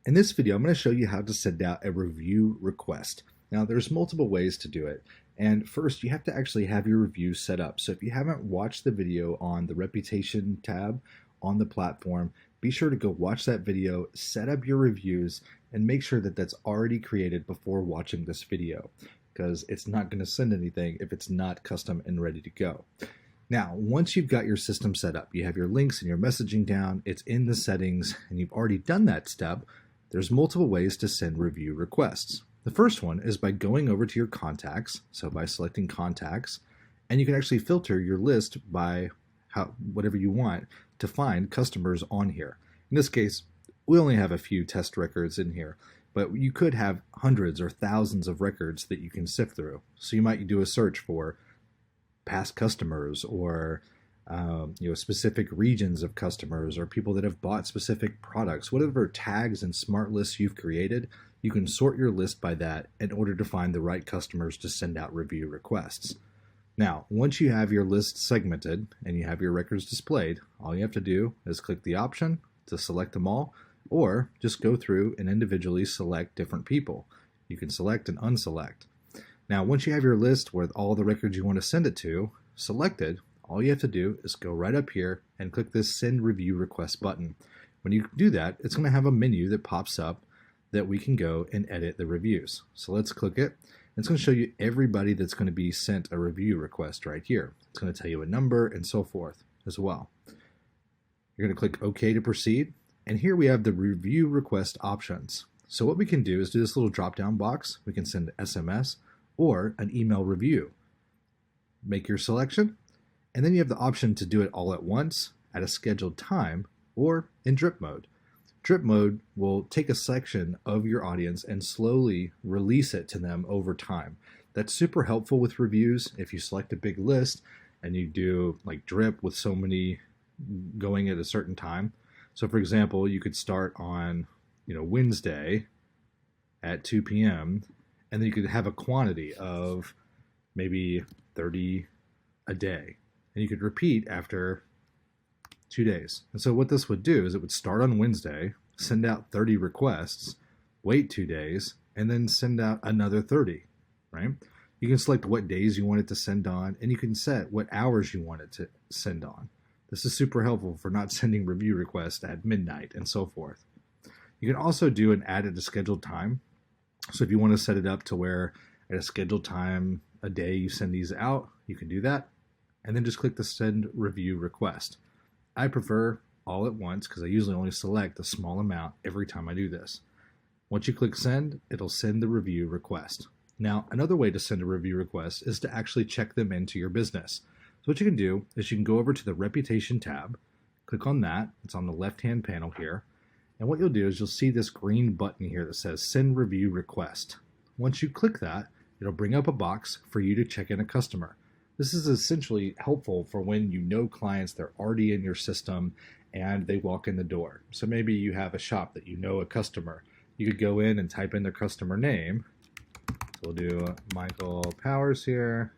In this video, I'm going to show you how to send out a review request. Now, there's multiple ways to do it. And first, you have to actually have your review set up. So if you haven't watched the video on the reputation tab on the platform, be sure to go watch that video, set up your reviews, and make sure that that's already created before watching this video, because it's not going to send anything if it's not custom and ready to go. Now, once you've got your system set up, you have your links and your messaging down, it's in the settings, and you've already done that step, there's multiple ways to send review requests. The first one is by going over to your contacts, so by selecting contacts, and you can actually filter your list by whatever you want to find customers on here. In this case, we only have a few test records in here, but you could have hundreds or thousands of records that you can sift through. So you might do a search for past customers or specific regions of customers or people that have bought specific products. Whatever tags and smart lists you've created, you can sort your list by that in order to find the right customers to send out review requests. Now, once you have your list segmented and you have your records displayed, all you have to do is click the option to select them all, or just go through and individually select different people. You can select and unselect. Now, once you have your list with all the records you want to send it to selected, all you have to do is go right up here and click this Send Review Request button. When you do that, it's going to have a menu that pops up that we can go and edit the reviews. So let's click it. It's going to show you everybody that's going to be sent a review request right here. It's going to tell you a number and so forth as well. You're going to click OK to proceed. And here we have the review request options. So what we can do is do this little drop-down box. We can send SMS or an email review. Make your selection, and then you have the option to do it all at once at a scheduled time or in drip mode. Drip mode will take a section of your audience and slowly release it to them over time. That's super helpful with reviews. If you select a big list and you do like drip with so many going at a certain time. So for example, you could start on Wednesday at 2 p.m. and then you could have a quantity of maybe 30 a day. And you could repeat after 2 days. And so what this would do is it would start on Wednesday, send out 30 requests, wait 2 days, and then send out another 30, right? You can select what days you want it to send on, and you can set what hours you want it to send on. This is super helpful for not sending review requests at midnight and so forth. You can also do an add at a scheduled time. So if you want to set it up to where at a scheduled time a day you send these out, you can do that. And then just click the Send Review Request. I prefer all at once because I usually only select a small amount every time I do this. Once you click Send, it'll send the review request. Now, another way to send a review request is to actually check them into your business. So what you can do is you can go over to the Reputation tab, click on that. It's on the left-hand panel here. And what you'll do is you'll see this green button here that says Send Review Request. Once you click that, it'll bring up a box for you to check in a customer. This is essentially helpful for when you know clients, they're already in your system and they walk in the door. So maybe you have a shop that you know a customer. You could go in and type in their customer name. So we'll do Michael Powers here.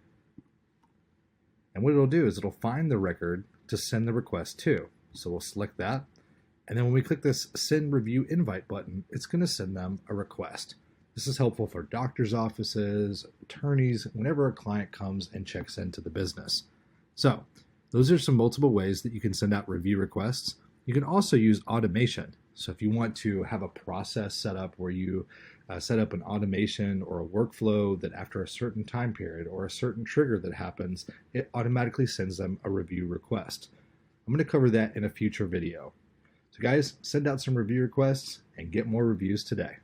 And what it'll do is it'll find the record to send the request to. So we'll select that. And then when we click this Send Review Invite button, it's going to send them a request. This is helpful for doctors' offices, attorneys, whenever a client comes and checks into the business. So those are some multiple ways that you can send out review requests. You can also use automation. So if you want to have a process set up where you set up an automation or a workflow that after a certain time period or a certain trigger that happens, it automatically sends them a review request. I'm going to cover that in a future video. So guys, send out some review requests and get more reviews today.